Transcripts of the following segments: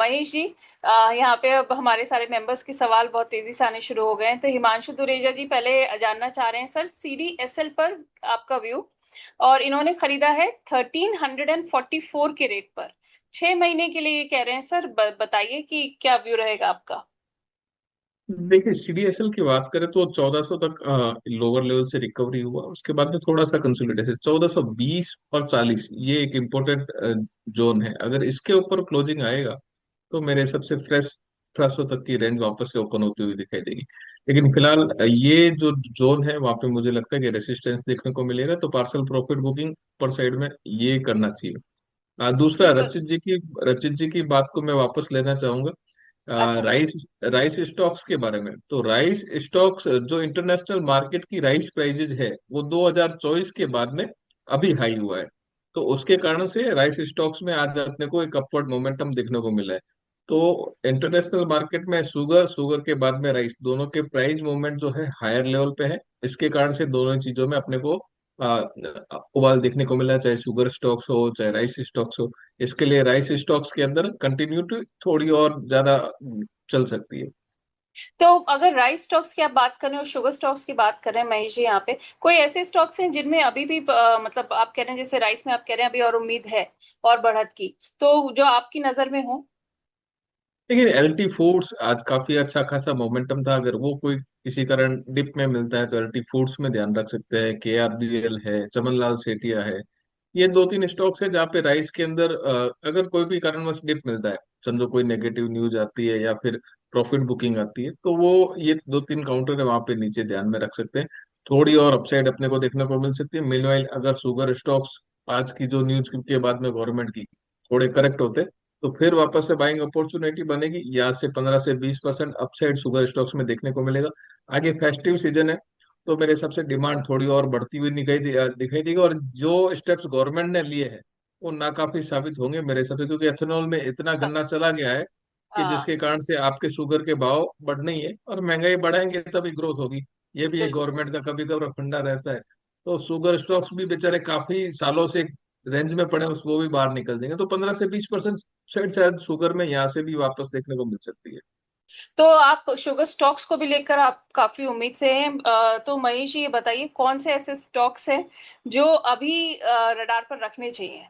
महेश जी, यहाँ पे अब हमारे सारे मेंबर्स के सवाल बहुत तेजी से आने शुरू हो गए हैं। तो हिमांशु दुरेजा जी पहले जानना चाह रहे हैं सर, CDSL पर आपका व्यू। और इन्होंने खरीदा है 1344 के रेट पर, 6 महीने के लिए ये कह रहे हैं सर। बताइए कि क्या व्यू रहेगा आपका। देखिए, सीडीएसएल की बात करें तो 1400 तक लोअर लेवल से रिकवरी हुआ, उसके बाद में थोड़ा सा कंसोलिडेशन 1420 और 40, ये एक इम्पोर्टेंट जोन है। अगर इसके ऊपर क्लोजिंग आएगा तो मेरे हिसाब से फ्रेश 1800 तक की रेंज वापस से ओपन होती हुई दिखाई देगी। लेकिन फिलहाल ये जो जोन है वहां पे मुझे लगता है कि रेसिस्टेंस देखने को मिलेगा, तो पार्सल प्रॉफिट बुकिंग पर साइड में ये करना चाहिए। दूसरा, बिल्कुल। रचित जी की बात को मैं वापस लेना चाहूंगा। अच्छा। राइस राइस स्टॉक्स के बारे में। तो राइस स्टॉक्स जो इंटरनेशनल मार्केट की राइस प्राइजेज है वो 2024 के बाद में अभी हाई हुआ है। तो उसके कारण से राइस स्टॉक्स में आज अपने को एक अपवर्ड मोमेंटम देखने को मिला है। तो इंटरनेशनल मार्केट में शुगर शुगर के बाद में राइस, दोनों के प्राइस मूवमेंट जो है हायर लेवल पे है। इसके कारण से दोनों चीजों में अपने को आ, उबाल देखने को मिला है, चाहे शुगर स्टॉक्स हो चाहे राइस स्टॉक्स हो। इसके लिए राइस स्टॉक्स के अंदर कंटिन्यूटी थोड़ी और ज्यादा चल सकती है। तो अगर राइस स्टॉक्स की आप बात करें और शुगर स्टॉक्स की बात करें महेश जी, यहाँ पे कोई ऐसे स्टॉक्स हैं जिनमें अभी भी मतलब आप कह रहे हैं, जैसे राइस में आप कह रहे हैं अभी और उम्मीद है और बढ़त की, तो जो आपकी नजर में हो। लेकिन एलटी फूड्स आज काफी अच्छा खासा मोमेंटम था, अगर वो कोई किसी कारण डिप में मिलता है तो एलटी फूड्स में ध्यान रख सकते हैं। केआरबीएल है, चमनलाल सेठिया है, ये दो तीन स्टॉक्स है जहाँ पे राइस के अंदर अगर कोई भी कारणवश डिप मिलता है, समझो कोई नेगेटिव न्यूज आती है या फिर प्रॉफिट बुकिंग आती है, तो वो ये दो तीन काउंटर है वहां पे नीचे ध्यान में रख सकते हैं। थोड़ी और अपसाइड अपने को देखने को मिल सकती है। मीनवाइल अगर शुगर स्टॉक्स आज की जो न्यूज के बाद में गवर्नमेंट की थोड़े करेक्ट होते तो फिर वापस से बाइंग अपॉर्चुनिटी बनेगी। यहाँ से 15 से 20% अपसाइड शुगर स्टॉक्स में देखने को मिलेगा। आगे फेस्टिव सीजन है तो मेरे हिसाब से डिमांड थोड़ी और बढ़ती हुई दिखाई देगी। और जो स्टेप्स गवर्नमेंट ने लिए हैं वो नाकाफी साबित होंगे मेरे हिसाब से, क्योंकि एथेनॉल में इतना गन्ना चला गया है कि हाँ। जिसके कारण से आपके शुगर के भाव बढ़ने ही है, और महंगाई बढ़ाएंगे तभी ग्रोथ होगी। ये भी एक बिल्कुल। गवर्नमेंट का कभी कभी फंडा रहता है। तो शुगर स्टॉक्स भी बेचारे काफी सालों से रेंज में पड़े हैं, उस वो भी बाहर निकल देंगे। तो 15 से 20% शायद शुगर में यहाँ से भी वापस देखने को मिल सकती है। तो आप शुगर स्टॉक्स को भी लेकर आप काफी उम्मीद से हैं। तो मनीष जी ये बताइए कौन से ऐसे स्टॉक्स हैं जो अभी रडार पर रखने चाहिए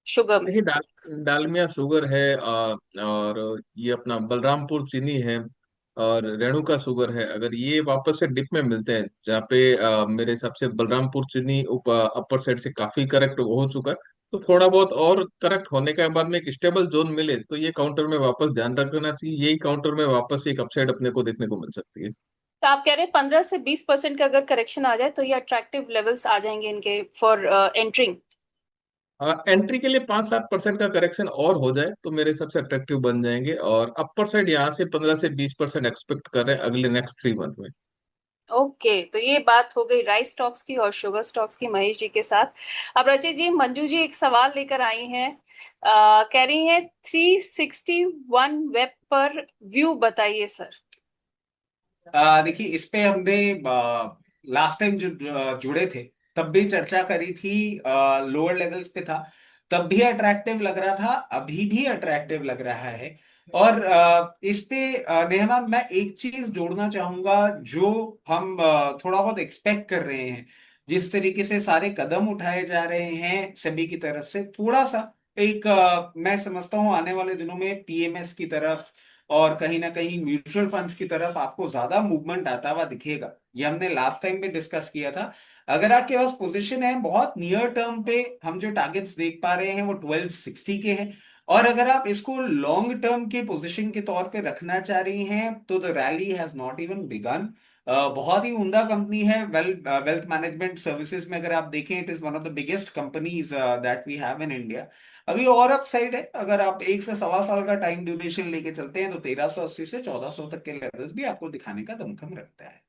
शुगर में। देखिए, डालमिया शुगर है, और ये अपना बलरामपुर चीनी है, और रेणुका शुगर है। अगर ये वापस से डिप में मिलते हैं जहाँ पे मेरे हिसाब से बलरामपुर चीनी अपर साइड से काफी करेक्ट हो चुका है, तो थोड़ा बहुत और करेक्ट होने के बाद में एक स्टेबल जोन मिले तो ये काउंटर में वापस ध्यान रखना चाहिए। यही काउंटर में वापस एक अपसाइड अपने को देखने को मिल सकती है। तो आप कह रहे हैं 15 से 20% का अगर करेक्शन आ जाए तो ये अट्रैक्टिव लेवल्स आ जाएंगे इनके फॉर एंट्रिंग। एंट्री के लिए 5-7% का करेक्शन और हो जाए तो मेरे सबसे अट्रैक्टिव बन जाएंगे, और अपर साइड यहाँ से 15 से 20% एक्सपेक्ट कर रहे हैं अगले नेक्स्ट 3 मंथ में। ओके, तो ये बात हो गई राइस स्टॉक्स की और शुगर स्टॉक्स की महेश जी के साथ। अब रचित जी, मंजू जी एक सवाल लेकर आई हैं। कह रही हैं 361 वेब पर व्यू बताइए सर। देखिए, इस पे हमने लास्ट टाइम जो जुड़े थे तब भी चर्चा करी थी। लोअर लेवल्स पे था, तब भी अट्रैक्टिव लग रहा था, अभी भी अट्रैक्टिव लग रहा है। और इस पे नेहा, मैं एक चीज जोड़ना चाहूंगा जो हम थोड़ा बहुत एक्सपेक्ट कर रहे हैं। जिस तरीके से सारे कदम उठाए जा रहे हैं सभी की तरफ से, थोड़ा सा एक मैं समझता हूँ आने वाले दिनों में पीएमएस की तरफ और कहीं ना कहीं म्यूचुअल फंड्स की तरफ आपको ज्यादा मूवमेंट आता हुआ दिखेगा। ये हमने लास्ट टाइम भी डिस्कस किया था। अगर आपके पास पोजीशन है बहुत नियर टर्म पे, हम जो टारगेट्स देख पा रहे हैं वो 1260 के हैं। और अगर आप इसको लॉन्ग टर्म के पोजीशन के तौर पे रखना चाह रही हैं तो the rally has not even begun. बहुत ही उम्दा कंपनी है। वेल्थ मैनेजमेंट सर्विसेज में अगर आप देखें, it is one of the biggest companies that we have in India. अभी और अप साइड है, अगर आप 1 से 1.25 साल का टाइम ड्यूरेशन लेके चलते हैं तो 1380 से 1400 तक के लेवल्स भी आपको दिखाने का दमखम रखता है।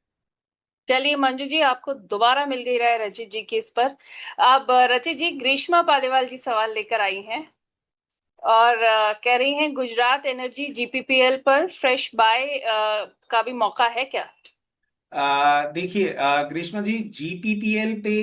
चलिए मंजू जी, आपको दोबारा मिल गई राय रचित जी की इस पर। अब रचित जी, ग्रीष्मा पालीवाल जी सवाल लेकर आई हैं और कह रही हैं गुजरात एनर्जी GPPL पर फ्रेश बाय का भी मौका है क्या। देखिए ग्रीष्मा जी, जीपीपीएल पे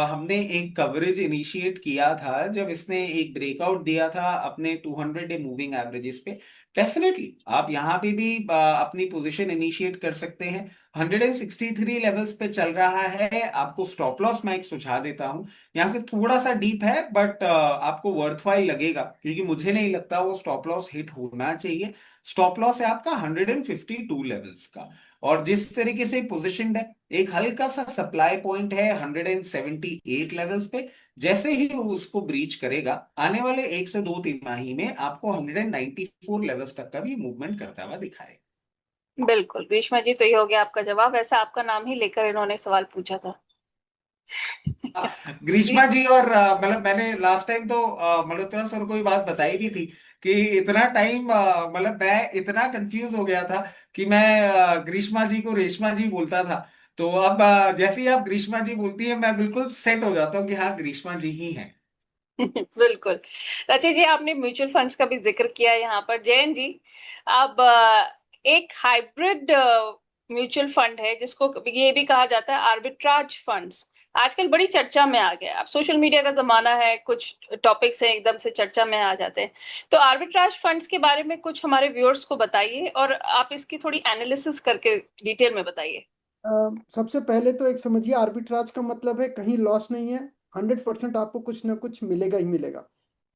हमने एक कवरेज इनिशिएट किया था जब इसने एक ब्रेकआउट दिया था अपने 200 डे मूविंग एवरेजेस पे। डेफिनेटली आप यहाँ पे भी अपनी पोजीशन इनिशिएट कर सकते हैं। 163 लेवल्स पे चल रहा है। आपको स्टॉप लॉस मैं एक सुझा देता हूँ। यहाँ से थोड़ा सा डीप है, बट आपको वर्थवाइल लगेगा, क्योंकि मुझे नहीं लगता वो स्टॉप लॉस हिट होना चाहिए। स्टॉप लॉस है आपका 152 लेवल्स का। और जिस तरीके से पोजिशनड है, एक हल्का सा सप्लाई पॉइंट है 178 लेवल्स पे। जैसे ही वो उसको ब्रीच करेगा, आने वाले 1 से 2 तिमाही में आपको 194 लेवल्स तक का भी मूवमेंट करता हुआ दिखाएगा। बिल्कुल ग्रीष्मा जी, तो ये हो गया आपका जवाब। ऐसा आपका नाम ही लेकर इन्होंने सवाल पूछा था। ग्रीष्मा जी, और मतलब मैंने लास्ट टाइम तो मल्होत्रा सर को भी बात बताई भी थी कि इतना टाइम मतलब मैं इतना कंफ्यूज हो गया था कि मैं ग्रीष्मा जी को रेशमा जी बोलता था। तो अब जैसे ही आप ग्रीष्मा जी बोलती है, मैं बिल्कुल सेट हो जाता हूँ कि हाँ, ग्रीष्मा जी ही हैं। बिल्कुल। रची जी, आपने म्यूचुअल फंड्स का भी जिक्र किया यहाँ पर। जयन जी, अब एक हाइब्रिड म्यूचुअल फंड है जिसको ये भी कहा जाता है आर्बिट्राज फंड्स, आजकल बड़ी चर्चा में आ गया। अब सोशल मीडिया का जमाना है, कुछ टॉपिक्स हैं एकदम से चर्चा में आ जाते हैं। तो आर्बिट्राज फंड्स के बारे में कुछ हमारे व्यूअर्स को बताइए, और आप इसकी थोड़ी एनालिसिस करके डिटेल में बताइए। सबसे पहले तो एक समझिए, आर्बिट्राज का मतलब है कहीं लॉस नहीं है। 100% आपको कुछ ना कुछ मिलेगा ही मिलेगा।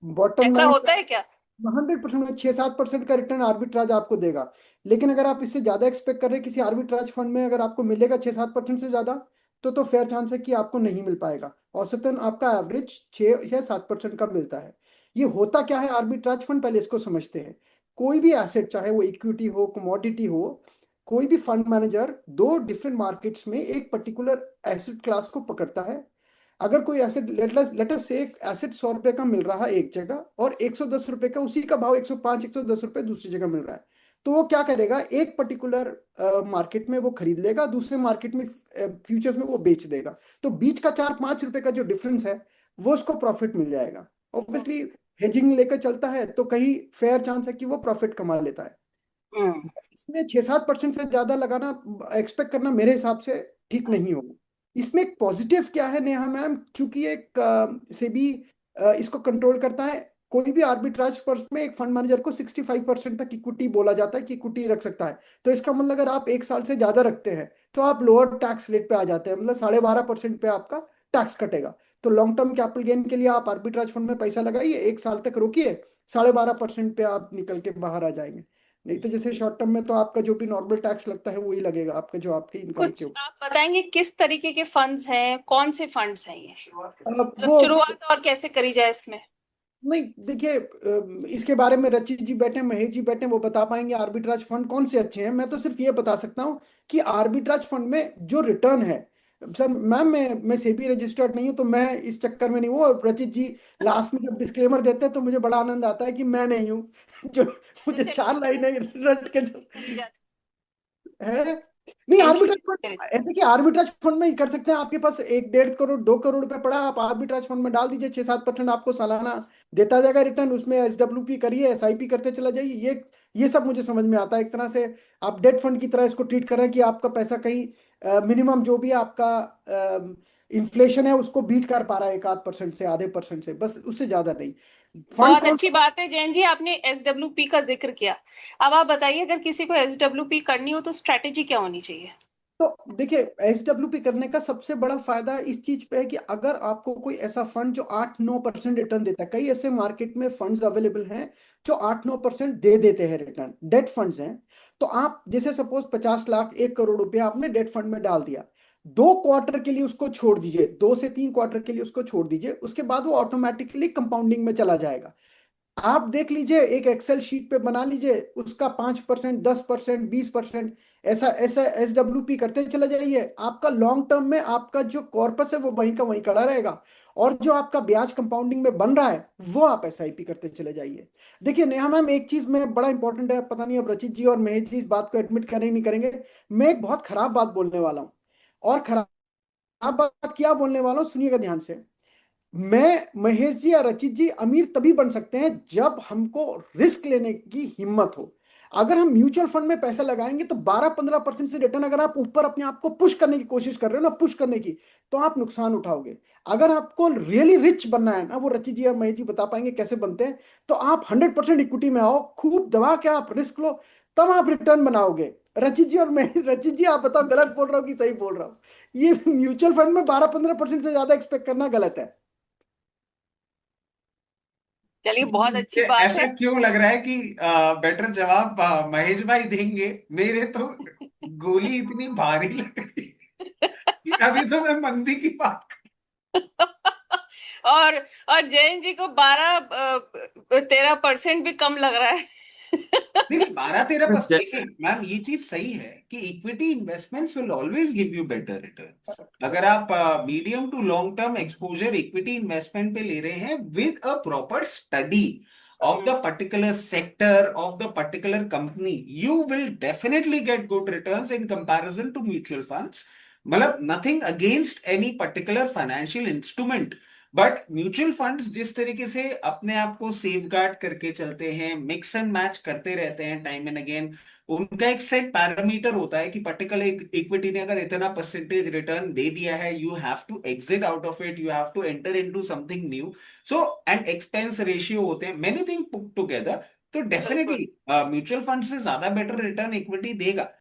बॉटम ऐसा लाइन होता है क्या? 100% में 6-7% का रिटर्न आर्बिट्राज आपको देगा। लेकिन अगर आप इससे ज्यादा एक्सपेक्ट कर रहे हैं किसी आर्बिट्राज फंड में, अगर आपको मिलेगा 6-7% से ज्यादा, तो फेयर चांस है कि आपको नहीं मिल पाएगा। औसतन आपका एवरेज 6 या 7% का मिलता है। ये होता क्या है आर्बिट्राज फंड, पहले इसको समझते हैं। कोई भी एसेट, चाहे वो इक्विटी हो, कमोडिटी हो, कोई भी फंड मैनेजर दो डिफरेंट मार्केट्स में एक पर्टिकुलर एसेट क्लास को पकड़ता है। अगर कोई एसेट, लेटस से एक एसेट 100 रुपए का मिल रहा है एक जगह, और 110 रुपए का उसी का भाव 105 110 रुपए दूसरी जगह मिल रहा है, तो वो क्या करेगा, एक पर्टिकुलर मार्केट में वो खरीद लेगा, दूसरे मार्केट में फ्यूचर्स में वो बेच देगा। तो बीच का 4-5 रुपए का जो डिफरेंस है, वो उसको प्रॉफिट मिल जाएगा। ऑब्वियसली हेजिंग लेकर चलता है तो कहीं फेयर चांस है कि वो प्रॉफिट कमा लेता है। हम्म। इसमें 6-7% से ज्यादा लगाना, एक्सपेक्ट करना मेरे हिसाब से ठीक नहीं होगा। इसमें एक पॉजिटिव क्या है नेहा मैम, क्योंकि एक सेबी इसको कंट्रोल करता है। कोई भी आर्बिट्राज पर में एक फंड मैनेजर को 65% तक इक्विटी बोला जाता है कि इक्विटी रख सकता है। तो इसका मतलब अगर आप 1 साल से ज्यादा रखते हैं, तो आप लोअर टैक्स रेट पे आ जाते हैं, मतलब 12.5% पे आपका टैक्स कटेगा। तो लॉन्ग टर्म कैपिटल गेन के लिए आप आर्बिट्राज फंड में पैसा लगाइए, 1 साल तक रोकिए, 12.5% पे आप निकल के बाहर आ जाएंगे। नहीं तो जैसे शॉर्ट टर्म में तो आपका जो भी नॉर्मल टैक्स लगता है वही लगेगा आपका, जो आपकी इनकम के कुछ आप बताएंगे किस तरीके के फंड्स हैं, कौन से फंड्स हैं ये? ऊपर। मतलब वो शुरुआत और कैसे करी जाए इसमें? नहीं, देखिए, इसके बारे में रचित जी बैठे, महेश जी बैठे, वो बता पाएंगे आर्बिट्राज फंड कौन से अच्छे हैं। मैं तो सिर्फ ये बता सकता हूँ कि आर्बिट्राज फंड में जो रिटर्न है, सर मैम, मैं सेबी रजिस्टर्ड नहीं हूँ, तो मैं इस चक्कर में नहीं हूँ। और रचित जी लास्ट में जब डिस्क्लेमर देते हैं तो मुझे बड़ा आनंद आता है कि मैं नहीं हूँ जो मुझे जैसे 4 लाइनें रट के करी जाती है। नहीं, है आर्बिट्राज entry? फंड, देखिए आर्बिट्राज फंड में ही कर सकते हैं। आपके पास 1-1.5 करोड़ 2 करोड़ रुपए पड़ा, आप आर्बिट्राज फंड में डाल दीजिए, 6-7% आपको सालाना देता जाएगा रिटर्न। उसमें एसडब्ल्यूपी करिए, एसआईपी करते चला जाइए। ये सब मुझे समझ में आता है। एक तरह से आप डेट फंड की तरह इसको ट्रीट कर रहे हैं कि आपका पैसा कहीं मिनिमम जो भी आपका इन्फ्लेशन है उसको बीट कर पा रहा है, 1-8% से, आधे परसेंट से, बस उससे ज्यादा नहीं। फंड बहुत कौन। अच्छी बात है जैन जी, आपने एसडब्ल्यूपी का जिक्र किया। अब आप बताइए, अगर किसी को एसडब्ल्यूपी करनी हो तो स्ट्रेटेजी क्या होनी चाहिए? तो देखिए, एसडब्ल्यूपी करने का सबसे बड़ा फायदा इस चीज पे है कि अगर आपको कोई ऐसा फंड जो 8-9% रिटर्न देता है, कई ऐसे मार्केट में फंड्स अवेलेबल हैं जो 8-9% दे देते हैं रिटर्न, डेट फंड्स हैं। तो आप जैसे सपोज 50 लाख 1 करोड़ रुपया आपने डेट फंड में डाल दिया, 2 क्वार्टर के लिए उसको छोड़ दीजिए, 2 से 3 क्वार्टर के लिए उसको छोड़ दीजिए, उसके बाद वो ऑटोमेटिकली कंपाउंडिंग में चला जाएगा। आप देख लीजिए, एक एक्सेल शीट पे बना लीजिए, उसका 5%, 10%, 20%, ऐसा ऐसा एसडब्ल्यूपी करते चले जाइए। आपका लॉन्ग टर्म में आपका जो कॉर्पस है वो वहीं का वहीं खड़ा रहेगा, और जो आपका ब्याज कंपाउंडिंग में बन रहा है वो आप एसआईपी करते चले जाइए। देखिए नेहा मैम, एक चीज में बड़ा इंपॉर्टेंट है, पता नहीं अब रचित जी और महेश जी इस बात को एडमिट करेंगे नहीं करेंगे, मैं एक बहुत खराब बात बोलने वाला हूँ। और खराब बात क्या बोलने वाला हूँ, सुनिएगा ध्यान से। मैं, महेश जी या रचित जी अमीर तभी बन सकते हैं जब हमको रिस्क लेने की हिम्मत हो। अगर हम म्यूचुअल फंड में पैसा लगाएंगे तो 12-15% से रिटर्न, अगर आप ऊपर अपने आप को पुश करने की कोशिश कर रहे हो ना, पुश करने की, तो आप नुकसान उठाओगे। अगर आपको रियली रिच बनना है ना, वो रची जी और महेश जी बता पाएंगे कैसे बनते हैं, तो आप 100% इक्विटी में आओ, खूब दबा के आप रिस्क लो, तब आप रिटर्न बनाओगे। रचित जी और महेश, रचित जी आप बताओ गलत बोल रहा हूँ कि सही बोल रहा हूँ? ये म्यूचुअल फंड में 12-15% से ज्यादा एक्सपेक्ट करना गलत है। चलिए, बहुत अच्छी बात ऐसा है। क्यों लग रहा है कि बेटर जवाब महेश भाई देंगे? मेरे तो गोली इतनी भारी लग रही कि अभी तो मैं मंदी की बात और जयंत जी को 12-13% भी कम लग रहा है। देखिए 12-13%। जय- देखिए मैम, ये चीज सही है कि equity investments will always give you better returns. अगर आप medium to long term exposure equity investment पे ले रहे हैं with a proper study of the particular sector of the particular company, you will definitely get good returns in comparison to mutual funds. मतलब nothing against any particular financial instrument, but mutual funds जिस तरीके से अपने आप को safe guard करके चलते हैं, मिक्स एंड मैच करते रहते हैं टाइम एंड अगेन, उनका एक सेट पैरामीटर होता है कि पर्टिकुलर इक्विटी ने अगर इतना परसेंटेज रिटर्न दे दिया है, you have to exit out of it, you have to enter into something new. So and expense ratio होते हैं, मेनी थिंग पुट टुगेदर, तो डेफिनेटली म्यूचुअल फंड से ज्यादा बेटर रिटर्न इक्विटी देगा।